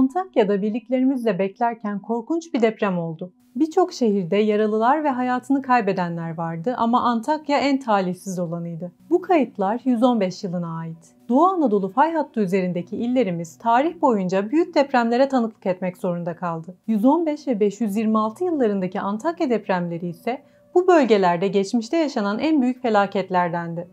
Antakya'da birliklerimizle beklerken korkunç bir deprem oldu. Birçok şehirde yaralılar ve hayatını kaybedenler vardı ama Antakya en talihsiz olanıydı. Bu kayıtlar 115 yılına ait. Doğu Anadolu fay hattı üzerindeki illerimiz tarih boyunca büyük depremlere tanıklık etmek zorunda kaldı. 115 ve 526 yıllarındaki Antakya depremleri ise bu bölgelerde geçmişte yaşanan en büyük felaketlerdendi.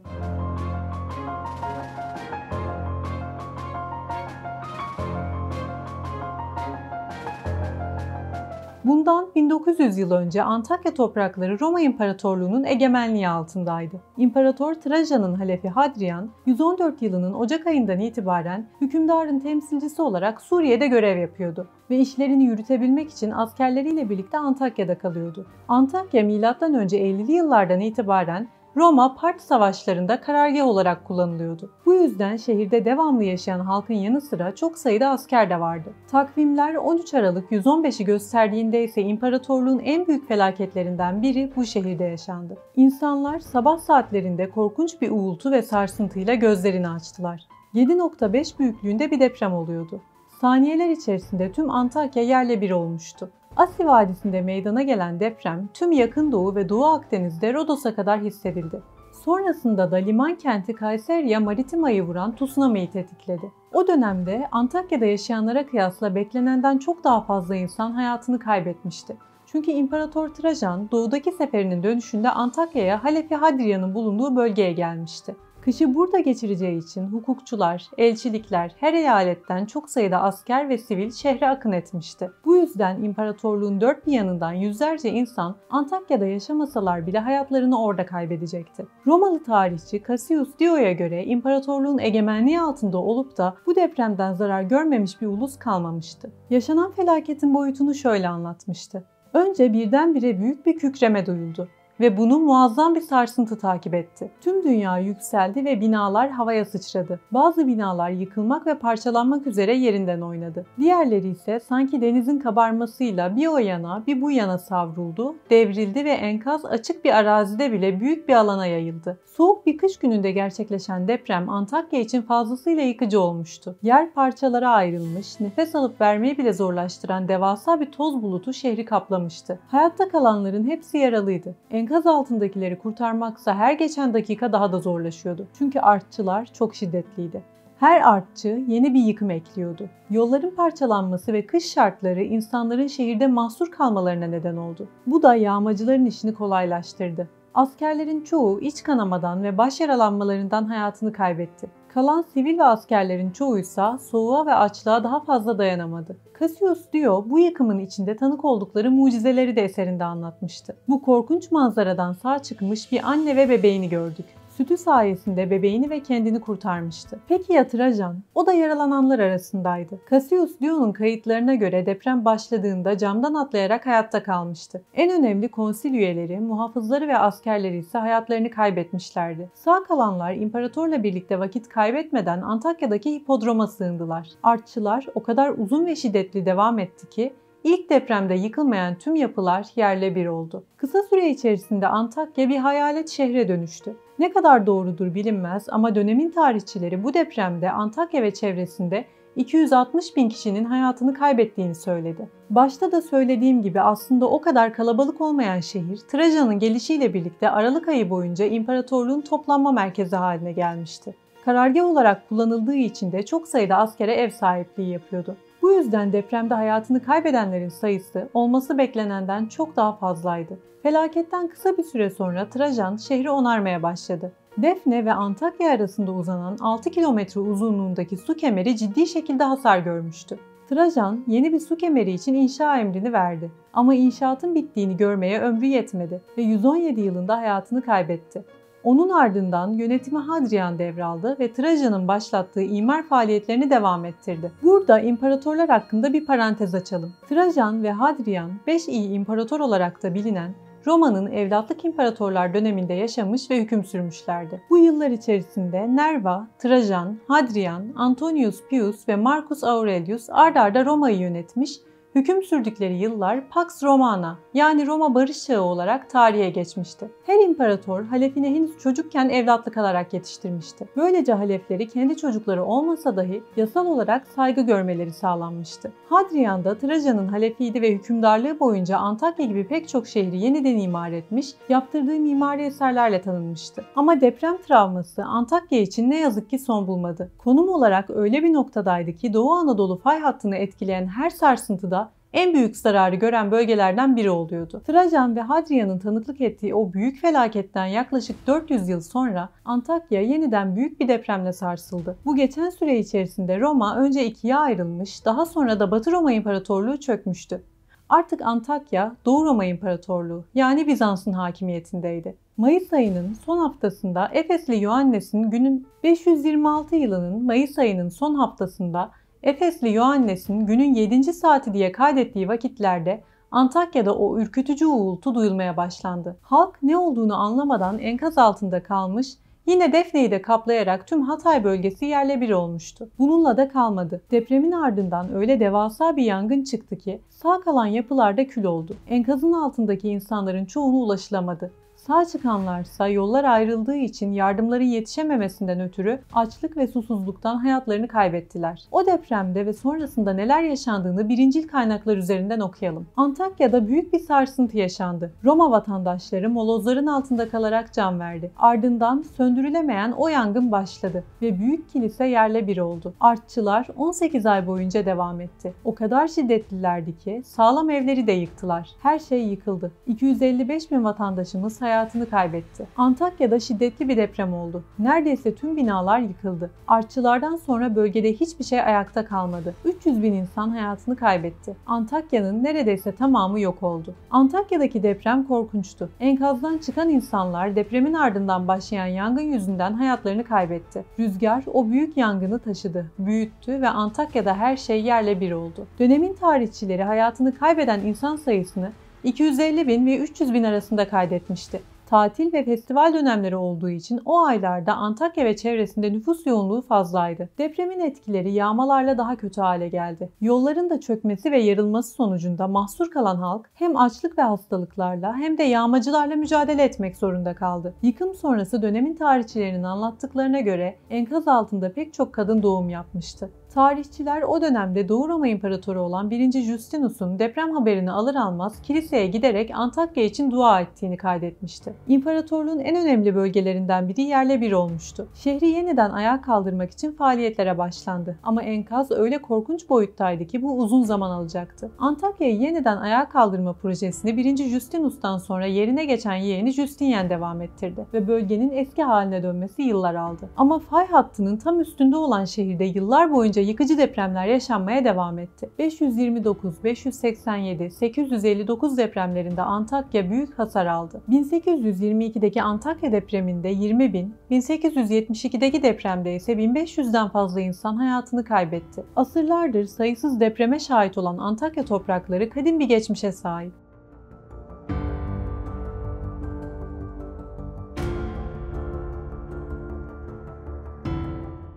Bundan 1900 yıl önce Antakya toprakları Roma İmparatorluğu'nun egemenliği altındaydı. İmparator Trajan'ın halefi Hadrian, 114 yılının Ocak ayından itibaren hükümdarın temsilcisi olarak Suriye'de görev yapıyordu ve işlerini yürütebilmek için askerleriyle birlikte Antakya'da kalıyordu. Antakya M.Ö. 50'li yıllardan itibaren Roma-Part savaşlarında karargah olarak kullanılıyordu. Bu yüzden şehirde devamlı yaşayan halkın yanı sıra çok sayıda asker de vardı. Takvimler 13 Aralık 115'i gösterdiğinde ise imparatorluğun en büyük felaketlerinden biri bu şehirde yaşandı. İnsanlar sabah saatlerinde korkunç bir uğultu ve sarsıntıyla gözlerini açtılar. 7.5 büyüklüğünde bir deprem oluyordu. Saniyeler içerisinde tüm Antakya yerle bir olmuştu. Asi Vadisi'nde meydana gelen deprem tüm Yakın Doğu ve Doğu Akdeniz'de Rodos'a kadar hissedildi. Sonrasında da liman kenti Kayseriya Maritima'yı vuran tsunami'yi tetikledi. O dönemde Antakya'da yaşayanlara kıyasla beklenenden çok daha fazla insan hayatını kaybetmişti. Çünkü İmparator Trajan doğudaki seferinin dönüşünde Antakya'ya Halefi Hadrian'ın bulunduğu bölgeye gelmişti. Kışı burada geçireceği için hukukçular, elçilikler, her eyaletten çok sayıda asker ve sivil şehre akın etmişti. Bu yüzden imparatorluğun dört bir yanından yüzlerce insan Antakya'da yaşamasalar bile hayatlarını orada kaybedecekti. Romalı tarihçi Cassius Dio'ya göre imparatorluğun egemenliği altında olup da bu depremden zarar görmemiş bir ulus kalmamıştı. Yaşanan felaketin boyutunu şöyle anlatmıştı. Önce birdenbire büyük bir kükreme duyuldu ve bunu muazzam bir sarsıntı takip etti. Tüm dünya yükseldi ve binalar havaya sıçradı. Bazı binalar yıkılmak ve parçalanmak üzere yerinden oynadı. Diğerleri ise sanki denizin kabarmasıyla bir o yana bir bu yana savruldu, devrildi ve enkaz açık bir arazide bile büyük bir alana yayıldı. Soğuk bir kış gününde gerçekleşen deprem Antakya için fazlasıyla yıkıcı olmuştu. Yer parçalara ayrılmış, nefes alıp vermeyi bile zorlaştıran devasa bir toz bulutu şehri kaplamıştı. Hayatta kalanların hepsi yaralıydı. Enkaz altındakileri kurtarmaksa her geçen dakika daha da zorlaşıyordu. Çünkü artçılar çok şiddetliydi. Her artçı yeni bir yıkım ekliyordu. Yolların parçalanması ve kış şartları insanların şehirde mahsur kalmalarına neden oldu. Bu da yağmacıların işini kolaylaştırdı. Askerlerin çoğu iç kanamadan ve baş yaralanmalarından hayatını kaybetti. Kalan sivil ve askerlerin çoğuysa soğuğa ve açlığa daha fazla dayanamadı. Cassius Dio bu yıkımın içinde tanık oldukları mucizeleri de eserinde anlatmıştı. Bu korkunç manzaradan sağ çıkmış bir anne ve bebeğini gördük. Sütü sayesinde bebeğini ve kendini kurtarmıştı. Peki ya Trajan? O da yaralananlar arasındaydı. Cassius Dio'nun kayıtlarına göre deprem başladığında camdan atlayarak hayatta kalmıştı. En önemli konsil üyeleri, muhafızları ve askerleri ise hayatlarını kaybetmişlerdi. Sağ kalanlar imparatorla birlikte vakit kaybetmeden Antakya'daki hipodroma sığındılar. Artçılar o kadar uzun ve şiddetli devam etti ki İlk depremde yıkılmayan tüm yapılar yerle bir oldu. Kısa süre içerisinde Antakya bir hayalet şehre dönüştü. Ne kadar doğrudur bilinmez ama dönemin tarihçileri bu depremde Antakya ve çevresinde 260 bin kişinin hayatını kaybettiğini söyledi. Başta da söylediğim gibi aslında o kadar kalabalık olmayan şehir, Trajan'ın gelişiyle birlikte Aralık ayı boyunca imparatorluğun toplanma merkezi haline gelmişti. Karargah olarak kullanıldığı için de çok sayıda askere ev sahipliği yapıyordu. Bu yüzden depremde hayatını kaybedenlerin sayısı olması beklenenden çok daha fazlaydı. Felaketten kısa bir süre sonra Trajan şehri onarmaya başladı. Defne ve Antakya arasında uzanan 6 kilometre uzunluğundaki su kemeri ciddi şekilde hasar görmüştü. Trajan yeni bir su kemeri için inşa emrini verdi. Ama inşaatın bittiğini görmeye ömrü yetmedi ve 117 yılında hayatını kaybetti. Onun ardından yönetimi Hadrian devraldı ve Trajan'ın başlattığı imar faaliyetlerini devam ettirdi. Burada imparatorlar hakkında bir parantez açalım. Trajan ve Hadrian, 5 iyi imparator olarak da bilinen Roma'nın evlatlık imparatorlar döneminde yaşamış ve hüküm sürmüşlerdi. Bu yıllar içerisinde Nerva, Trajan, Hadrian, Antonius Pius ve Marcus Aurelius ard arda Roma'yı yönetmiş, Hüküm sürdükleri yıllar Pax Romana yani Roma Barış Çağı olarak tarihe geçmişti. Her imparator halefini henüz çocukken evlatlık alarak yetiştirmişti. Böylece halefleri kendi çocukları olmasa dahi yasal olarak saygı görmeleri sağlanmıştı. Hadrian da Trajan'ın halefiydi ve hükümdarlığı boyunca Antakya gibi pek çok şehri yeniden imar etmiş, yaptırdığı mimari eserlerle tanınmıştı. Ama deprem travması Antakya için ne yazık ki son bulmadı. Konum olarak öyle bir noktadaydı ki Doğu Anadolu fay hattını etkileyen her sarsıntıda en büyük zararı gören bölgelerden biri oluyordu. Trajan ve Hadrian'ın tanıklık ettiği o büyük felaketten yaklaşık 400 yıl sonra Antakya yeniden büyük bir depremle sarsıldı. Bu geçen süre içerisinde Roma önce ikiye ayrılmış, daha sonra da Batı Roma İmparatorluğu çökmüştü. Artık Antakya, Doğu Roma İmparatorluğu yani Bizans'ın hakimiyetindeydi. Mayıs ayının son haftasında Efesli Ioannes'in günün 526 yılının Mayıs ayının son haftasında Efesli Ioannes'in günün 7. saati diye kaydettiği vakitlerde Antakya'da o ürkütücü uğultu duyulmaya başlandı. Halk ne olduğunu anlamadan enkaz altında kalmış, yine Defne'yi de kaplayarak tüm Hatay bölgesi yerle bir olmuştu. Bununla da kalmadı. Depremin ardından öyle devasa bir yangın çıktı ki sağ kalan yapılar da kül oldu. Enkazın altındaki insanların çoğuna ulaşılamadı. Sağ çıkanlarsa yollar ayrıldığı için yardımların yetişememesinden ötürü açlık ve susuzluktan hayatlarını kaybettiler. O depremde ve sonrasında neler yaşandığını birincil kaynaklar üzerinden okuyalım. Antakya'da büyük bir sarsıntı yaşandı. Roma vatandaşları molozların altında kalarak can verdi. Ardından söndürülemeyen o yangın başladı ve büyük kilise yerle bir oldu. Artçılar 18 ay boyunca devam etti. O kadar şiddetlilerdi ki sağlam evleri de yıktılar. Her şey yıkıldı. 255 bin vatandaşımız hayatını kaybetti. Antakya'da şiddetli bir deprem oldu. Neredeyse tüm binalar yıkıldı. Artçılardan sonra bölgede hiçbir şey ayakta kalmadı. 300 bin insan hayatını kaybetti. Antakya'nın neredeyse tamamı yok oldu. Antakya'daki deprem korkunçtu. Enkazdan çıkan insanlar depremin ardından başlayan yangın yüzünden hayatlarını kaybetti. Rüzgar o büyük yangını taşıdı, büyüttü ve Antakya'da her şey yerle bir oldu. Dönemin tarihçileri hayatını kaybeden insan sayısını 250 bin ve 300 bin arasında kaydetmişti. Tatil ve festival dönemleri olduğu için o aylarda Antakya ve çevresinde nüfus yoğunluğu fazlaydı. Depremin etkileri yağmalarla daha kötü hale geldi. Yolların da çökmesi ve yarılması sonucunda mahsur kalan halk hem açlık ve hastalıklarla hem de yağmacılarla mücadele etmek zorunda kaldı. Yıkım sonrası dönemin tarihçilerinin anlattıklarına göre enkaz altında pek çok kadın doğum yapmıştı. Tarihçiler o dönemde Doğu Roma İmparatoru olan 1. Justinus'un deprem haberini alır almaz kiliseye giderek Antakya için dua ettiğini kaydetmişti. İmparatorluğun en önemli bölgelerinden biri yerle bir olmuştu. Şehri yeniden ayağa kaldırmak için faaliyetlere başlandı. Ama enkaz öyle korkunç boyuttaydı ki bu uzun zaman alacaktı. Antakya'yı yeniden ayağa kaldırma projesini 1. Justinus'tan sonra yerine geçen yeğeni Justinian devam ettirdi ve bölgenin eski haline dönmesi yıllar aldı. Ama fay hattının tam üstünde olan şehirde yıllar boyunca yıkıcı depremler yaşanmaya devam etti. 529, 587, 859 depremlerinde Antakya büyük hasar aldı. 1822'deki Antakya depreminde 20 bin, 1872'deki depremde ise 1500'den fazla insan hayatını kaybetti. Asırlardır sayısız depreme şahit olan Antakya toprakları kadim bir geçmişe sahip.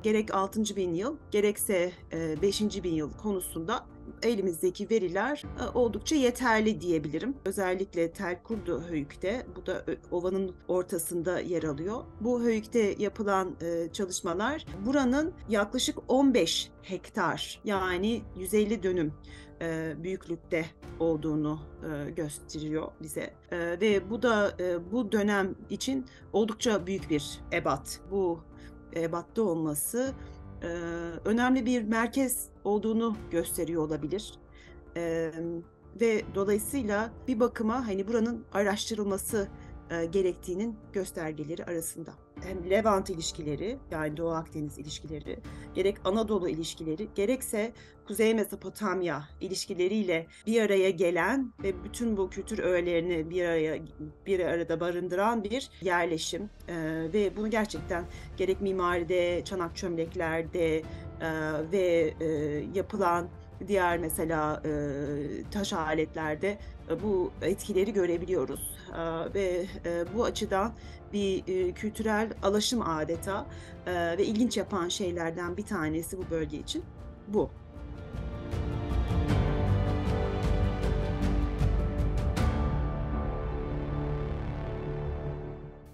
Gerek 6. bin yıl gerekse 5. bin yıl konusunda elimizdeki veriler oldukça yeterli diyebilirim. Özellikle Telkurdu Höyük'te, bu da ovanın ortasında yer alıyor. Bu höyükte yapılan çalışmalar buranın yaklaşık 15 hektar yani 150 dönüm büyüklükte olduğunu gösteriyor bize. Ve bu da bu dönem için oldukça büyük bir ebat. Bu ebatta olması önemli bir merkez olduğunu gösteriyor olabilir. Ve dolayısıyla bir bakıma hani buranın araştırılması gerektiğinin göstergeleri arasında. Hem Levant ilişkileri, yani Doğu Akdeniz ilişkileri, gerek Anadolu ilişkileri, gerekse Kuzey Mezopotamya ilişkileriyle bir araya gelen ve bütün bu kültür öğelerini bir arada barındıran bir yerleşim. Ve bunu gerçekten gerek mimaride, çanak çömleklerde ve yapılan diğer mesela taş aletlerde bu etkileri görebiliyoruz ve bu açıdan bir kültürel alaşım adeta ve ilginç yapan şeylerden bir tanesi bu bölge için bu.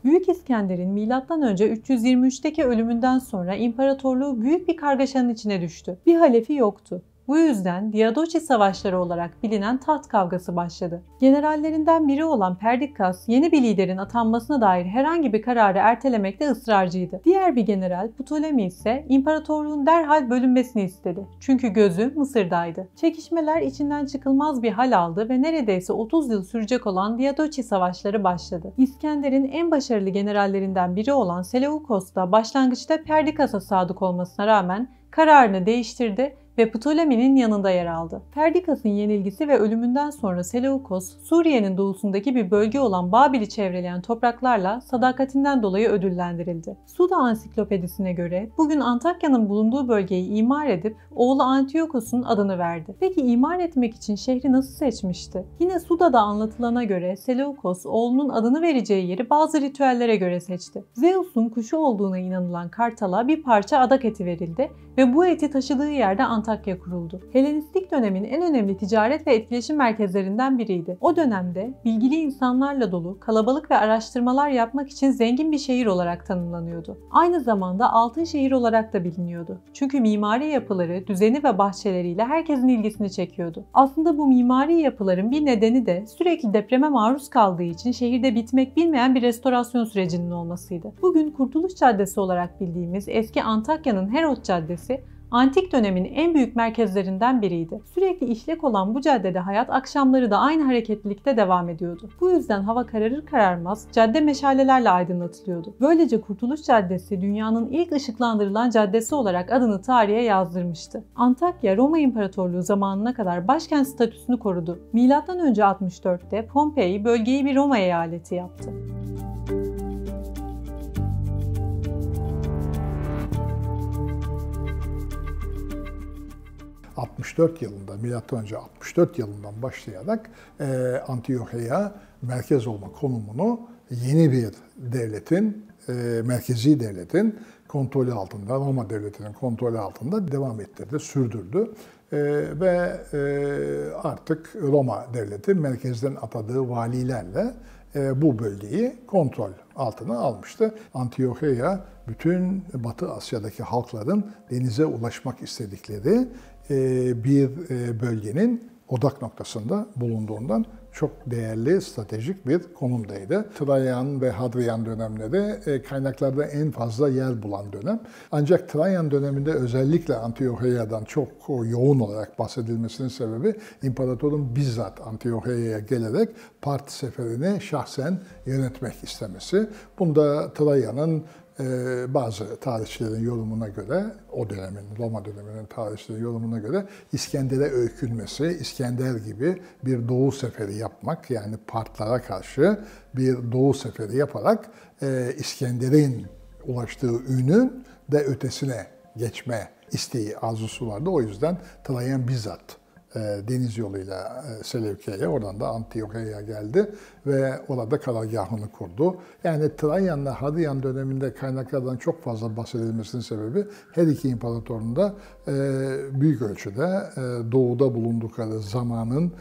Büyük İskender'in M.Ö. 323'teki ölümünden sonra imparatorluğu büyük bir kargaşanın içine düştü. Bir halefi yoktu. Bu yüzden Diadochi Savaşları olarak bilinen taht kavgası başladı. Generallerinden biri olan Perdikkas, yeni bir liderin atanmasına dair herhangi bir kararı ertelemekte ısrarcıydı. Diğer bir general Ptolemy ise imparatorluğun derhal bölünmesini istedi. Çünkü gözü Mısır'daydı. Çekişmeler içinden çıkılmaz bir hal aldı ve neredeyse 30 yıl sürecek olan Diadochi Savaşları başladı. İskender'in en başarılı generallerinden biri olan Seleukos da başlangıçta Perdikkas'a sadık olmasına rağmen kararını değiştirdi ve Ptolemy'nin yanında yer aldı. Perdikkas'ın yenilgisi ve ölümünden sonra Seleukos, Suriye'nin doğusundaki bir bölge olan Babil'i çevreleyen topraklarla sadakatinden dolayı ödüllendirildi. Suda Ansiklopedisi'ne göre bugün Antakya'nın bulunduğu bölgeyi imar edip oğlu Antiochos'un adını verdi. Peki imar etmek için şehri nasıl seçmişti? Yine Suda'da anlatılana göre Seleukos oğlunun adını vereceği yeri bazı ritüellere göre seçti. Zeus'un kuşu olduğuna inanılan kartala bir parça adak eti verildi ve bu eti taşıdığı yerde Antakya kuruldu. Helenistik dönemin en önemli ticaret ve etkileşim merkezlerinden biriydi. O dönemde bilgili insanlarla dolu, kalabalık ve araştırmalar yapmak için zengin bir şehir olarak tanımlanıyordu. Aynı zamanda altın şehir olarak da biliniyordu. Çünkü mimari yapıları, düzeni ve bahçeleriyle herkesin ilgisini çekiyordu. Aslında bu mimari yapıların bir nedeni de sürekli depreme maruz kaldığı için şehirde bitmek bilmeyen bir restorasyon sürecinin olmasıydı. Bugün Kurtuluş Caddesi olarak bildiğimiz eski Antakya'nın Herod Caddesi, antik dönemin en büyük merkezlerinden biriydi. Sürekli işlek olan bu caddede hayat akşamları da aynı hareketlilikte devam ediyordu. Bu yüzden hava kararır kararmaz cadde meşalelerle aydınlatılıyordu. Böylece Kurtuluş Caddesi dünyanın ilk ışıklandırılan caddesi olarak adını tarihe yazdırmıştı. Antakya, Roma İmparatorluğu zamanına kadar başkent statüsünü korudu. M.Ö. 64'te Pompei bölgeyi bir Roma eyaleti yaptı. 64 yılında, M.Ö. 64 yılından başlayarak Antiochia merkez olma konumunu yeni bir devletin, merkezi devletin kontrolü altında, Roma devletinin kontrolü altında devam ettirdi, sürdürdü. Ve artık Roma devleti merkezden atadığı valilerle bu bölgeyi kontrol altına almıştı. Antiochia bütün Batı Asya'daki halkların denize ulaşmak istedikleri bir bölgenin odak noktasında bulunduğundan çok değerli, stratejik bir konumdaydı. Trajan ve Hadrian dönemleri kaynaklarda en fazla yer bulan dönem. Ancak Trajan döneminde özellikle Antiochia'dan çok yoğun olarak bahsedilmesinin sebebi imparatorun bizzat Antiochia'ya gelerek Part seferini şahsen yönetmek istemesi. Bunda Trajan'ın bazı tarihçilerin yorumuna göre, o dönemin, Roma döneminin tarihçilerin yorumuna göre İskender'e öykünmesi, İskender gibi bir doğu seferi yapmak, yani Partlara karşı bir doğu seferi yaparak İskender'in ulaştığı ünün de ötesine geçme isteği, arzusu vardı. O yüzden Trajan bizzat deniz yoluyla Seleuke'ye, oradan da Antiochia'ya geldi ve orada karargahını kurdu. Yani Trajan'la Hadrian döneminde kaynaklardan çok fazla bahsedilmesinin sebebi her iki imparatorun da büyük ölçüde doğuda bulundukları zamanın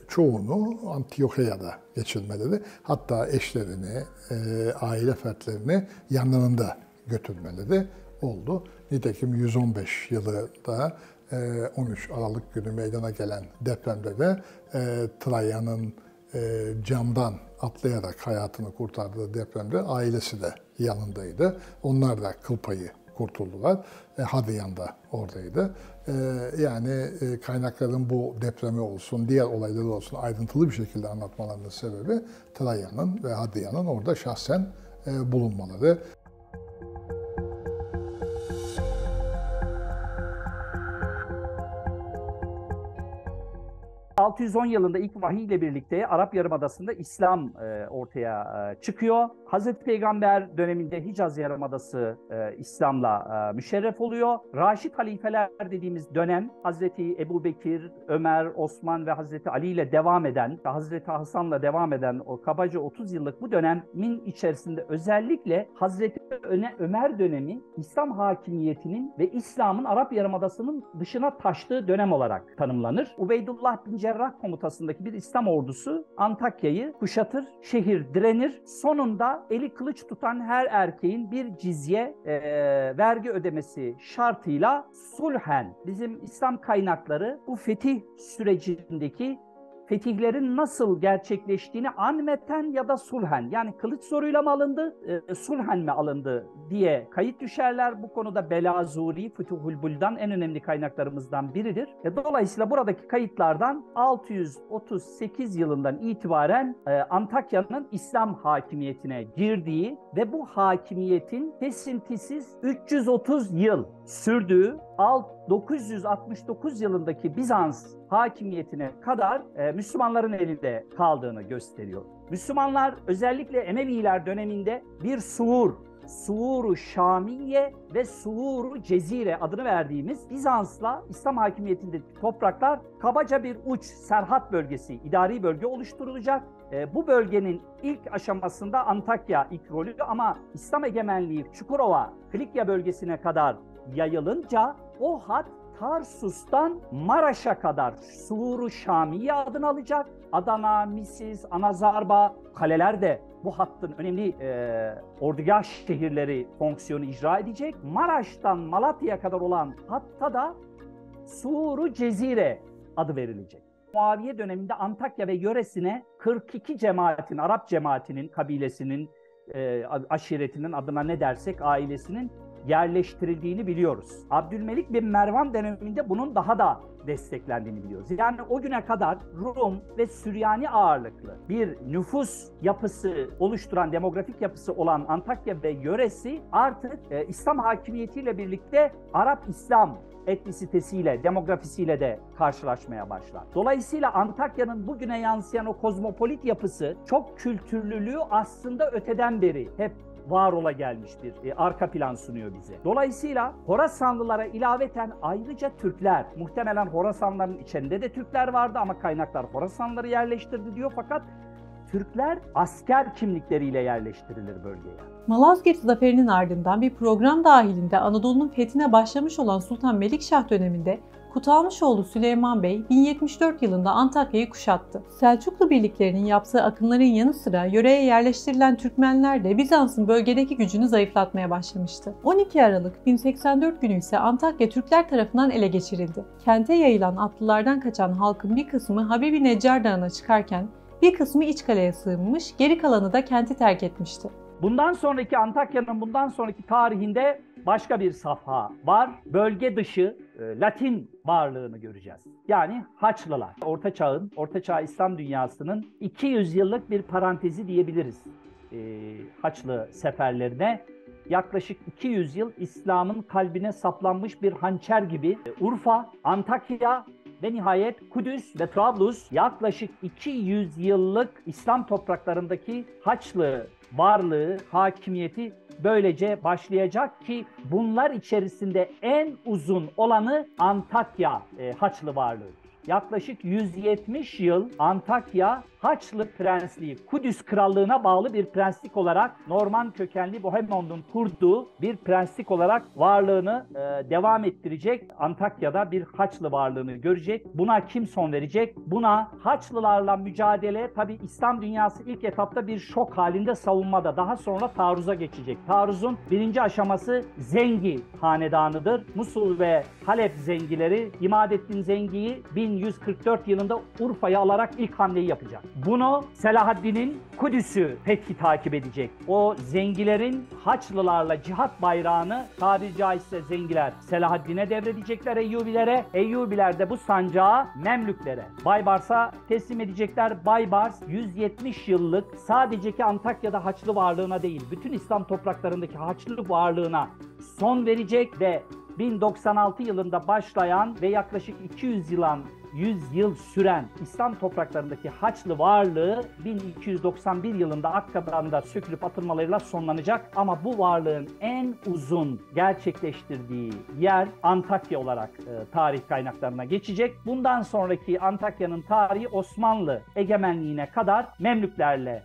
çoğunu Antiochia'da geçirmeleri, hatta eşlerini, aile fertlerini yanlarında götürmeleri oldu. Nitekim 115 yılında 13 Aralık günü meydana gelen depremde de Trajan'ın camdan atlayarak hayatını kurtardığı depremde ailesi de yanındaydı. Onlar da kıl payı kurtuldular. Hadrian da oradaydı. Yani kaynakların bu depremi olsun, diğer olayları olsun ayrıntılı bir şekilde anlatmalarının sebebi Trajan'ın ve Hadrian'ın orada şahsen bulunmaları. 610 yılında ilk vahiy ile birlikte Arap Yarımadası'nda İslam ortaya çıkıyor. Hazreti Peygamber döneminde Hicaz Yarımadası İslam'la müşerref oluyor. Raşid halifeler dediğimiz dönem Hazreti Ebubekir, Ömer, Osman ve Hazreti Ali ile devam eden, Hazreti Hasan'la devam eden o kabaca 30 yıllık bu dönemin içerisinde özellikle Hazreti Ömer dönemi İslam hakimiyetinin ve İslam'ın Arap Yarımadası'nın dışına taştığı dönem olarak tanımlanır. Ubeydullah bin Cerrah komutasındaki bir İslam ordusu Antakya'yı kuşatır, şehir direnir. Sonunda eli kılıç tutan her erkeğin bir cizye vergi ödemesi şartıyla sulhen, bizim İslam kaynakları bu fetih sürecindeki fetihlerin nasıl gerçekleştiğini anmeten ya da sulhen, yani kılıç zoruyla mı alındı, sulhen mi alındı diye kayıt düşerler. Bu konuda Belazuri, Fütuhul Buldan en önemli kaynaklarımızdan biridir. Dolayısıyla buradaki kayıtlardan 638 yılından itibaren Antakya'nın İslam hakimiyetine girdiği ve bu hakimiyetin kesintisiz 330 yıl sürdüğü, 969 yılındaki Bizans hakimiyetine kadar Müslümanların elinde kaldığını gösteriyor. Müslümanlar özellikle Emeviler döneminde bir Suur-u Şamiye ve Suur-u Cezire adını verdiğimiz Bizans'la İslam hakimiyetindeki topraklar kabaca bir uç, Serhat bölgesi, idari bölge oluşturulacak. Bu bölgenin ilk aşamasında Antakya ilk rolü, ama İslam egemenliği Çukurova, Kilikya bölgesine kadar yayılınca o hat Tarsus'tan Maraş'a kadar Suur-u Şamiye adını alacak. Adana, Misis, Anazarba kaleler de bu hattın önemli ordugah şehirleri fonksiyonu icra edecek. Maraş'tan Malatya'ya kadar olan hatta da Suur-u Cezire adı verilecek. Muaviye döneminde Antakya ve yöresine 42 cemaatin, Arap cemaatinin, kabilesinin, aşiretinin, adına ne dersek ailesinin yerleştirildiğini biliyoruz. Abdülmelik bin Mervan döneminde bunun daha da desteklendiğini biliyoruz. Yani o güne kadar Rum ve Süryani ağırlıklı bir nüfus yapısı oluşturan, demografik yapısı olan Antakya ve yöresi artık İslam hakimiyetiyle birlikte Arap-İslam etnisitesiyle, demografisiyle de karşılaşmaya başlar. Dolayısıyla Antakya'nın bugüne yansıyan o kozmopolit yapısı, çok kültürlülüğü aslında öteden beri hep var ola gelmiş bir arka plan sunuyor bize. Dolayısıyla Horasanlılara ilaveten ayrıca Türkler, muhtemelen Horasanlıların içinde de Türkler vardı ama kaynaklar Horasanlıları yerleştirdi diyor, fakat Türkler asker kimlikleriyle yerleştirilir bölgeye. Malazgirt zaferinin ardından bir program dahilinde Anadolu'nun fethine başlamış olan Sultan Melikşah döneminde Kutalmışoğlu Süleyman Bey 1074 yılında Antakya'yı kuşattı. Selçuklu birliklerinin yaptığı akınların yanı sıra yöreye yerleştirilen Türkmenler de Bizans'ın bölgedeki gücünü zayıflatmaya başlamıştı. 12 Aralık 1084 günü ise Antakya Türkler tarafından ele geçirildi. Kente yayılan atlılardan kaçan halkın bir kısmı Habibi Neccar Dağı'na çıkarken bir kısmı İçkale'ye sığınmış, geri kalanı da kenti terk etmişti. Bundan sonraki Antakya'nın bundan sonraki tarihinde başka bir safha var. Bölge dışı Latin varlığını göreceğiz. Yani Haçlılar. Orta Çağ İslam dünyasının 200 yıllık bir parantezi diyebiliriz Haçlı seferlerine. Yaklaşık 200 yıl İslam'ın kalbine saplanmış bir hançer gibi Urfa, Antakya ve nihayet Kudüs ve Trablus, yaklaşık 200 yıllık İslam topraklarındaki Haçlı varlığı, hakimiyeti böylece başlayacak ki bunlar içerisinde en uzun olanı Antakya Haçlı varlığı. Yaklaşık 170 yıl Antakya Haçlı Prensliği, Kudüs Krallığı'na bağlı bir prenslik olarak Norman kökenli Bohemon'un kurduğu bir prenslik olarak varlığını devam ettirecek. Antakya'da bir Haçlı varlığını görecek. Buna kim son verecek? Buna Haçlılarla mücadele, tabi İslam dünyası ilk etapta bir şok halinde savunmada, daha sonra taarruza geçecek. Taarruzun birinci aşaması Zengi hanedanıdır. Musul ve Halep Zengileri İmadeddin Zengi'yi 1144 yılında Urfa'ya alarak ilk hamleyi yapacak. Bunu Selahaddin'in Kudüs'ü fethi takip edecek. O Zengilerin Haçlılarla cihat bayrağını, tabiri caizse Zengiler Selahaddin'e devredecekler, Eyyubilere. Eyyubiler de bu sancağı Memlüklere, Baybars'a teslim edecekler. Baybars 170 yıllık sadece ki Antakya'da Haçlı varlığına değil, bütün İslam topraklarındaki Haçlı varlığına son verecek ve 1096 yılında başlayan ve yaklaşık 100 yıl süren İslam topraklarındaki Haçlı varlığı 1291 yılında Akka'dan sökülüp atılmalarıyla sonlanacak. Ama bu varlığın en uzun gerçekleştirdiği yer Antakya olarak tarih kaynaklarına geçecek. Bundan sonraki Antakya'nın tarihi Osmanlı egemenliğine kadar Memlüklerle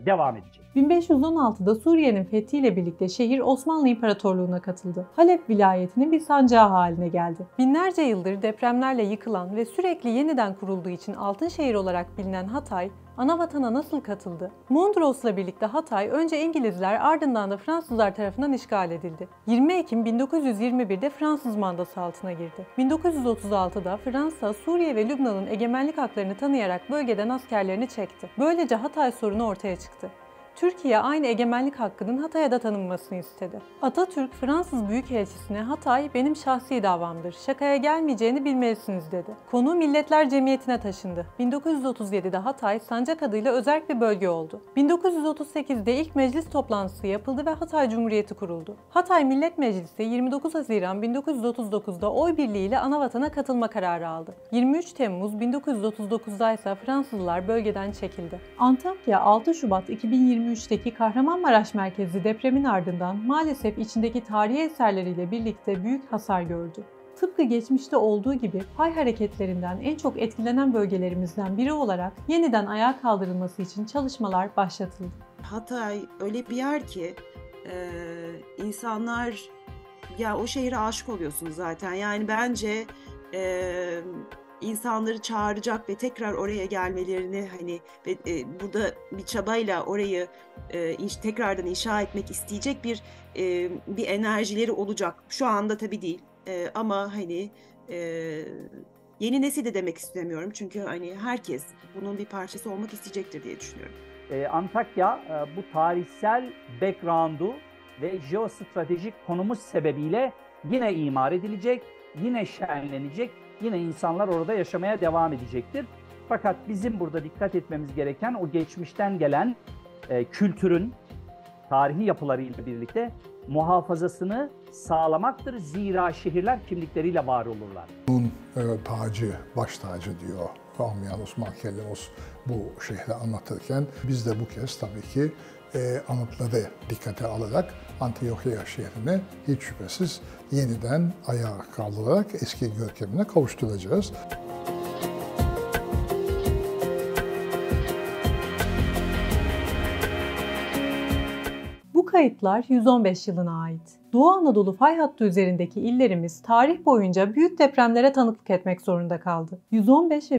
devam edecek. 1516'da Suriye'nin fethiyle birlikte şehir Osmanlı İmparatorluğu'na katıldı. Halep vilayetinin bir sancağı haline geldi. Binlerce yıldır depremlerle yıkılan ve sürekli yeniden kurulduğu için altın şehir olarak bilinen Hatay, Anavatana nasıl katıldı? Mondros'la birlikte Hatay önce İngilizler ardından da Fransızlar tarafından işgal edildi. 20 Ekim 1921'de Fransız mandası altına girdi. 1936'da Fransa, Suriye ve Lübnan'ın egemenlik haklarını tanıyarak bölgeden askerlerini çekti. Böylece Hatay sorunu ortaya çıktı. Türkiye aynı egemenlik hakkının Hatay'a da tanınmasını istedi. Atatürk, Fransız Büyükelçisi'ne "Hatay benim şahsi davamdır, şakaya gelmeyeceğini bilmelisiniz" dedi. Konu Milletler Cemiyeti'ne taşındı. 1937'de Hatay, sancak adıyla özerk bir bölge oldu. 1938'de ilk meclis toplantısı yapıldı ve Hatay Cumhuriyeti kuruldu. Hatay Millet Meclisi 29 Haziran 1939'da oy birliğiyle Anavatana katılma kararı aldı. 23 Temmuz 1939'da ise Fransızlar bölgeden çekildi. Antakya 6 Şubat 2023'teki Kahramanmaraş merkezli depremin ardından maalesef içindeki tarihi eserleriyle birlikte büyük hasar gördü. Tıpkı geçmişte olduğu gibi fay hareketlerinden en çok etkilenen bölgelerimizden biri olarak yeniden ayağa kaldırılması için çalışmalar başlatıldı. Hatay öyle bir yer ki insanlar ya o şehre aşık oluyorsunuz zaten. Yani bence insanları çağıracak ve tekrar oraya gelmelerini ve burada bir çabayla orayı tekrardan inşa etmek isteyecek bir enerjileri olacak. Şu anda tabii değil ama yeni nesil de demek istemiyorum çünkü herkes bunun bir parçası olmak isteyecektir diye düşünüyorum. Antakya bu tarihsel background'u ve jeostratejik konumu sebebiyle yine imar edilecek, yine şenlenecek, yine insanlar orada yaşamaya devam edecektir. Fakat bizim burada dikkat etmemiz gereken o geçmişten gelen kültürün, tarihi yapılarıyla birlikte muhafazasını sağlamaktır. Zira şehirler kimlikleriyle var olurlar. Bunun tacı, baş tacı diyor Ammianus Marcellinus bu şehri anlatırken biz de bu kez tabii ki anıtları dikkate alarak Antiochia şehrini hiç şüphesiz yeniden ayağa kaldırarak eski görkemine kavuşturacağız. Bu kayıtlar 115 yılına ait. Doğu Anadolu fay hattı üzerindeki illerimiz tarih boyunca büyük depremlere tanıklık etmek zorunda kaldı. 115 ve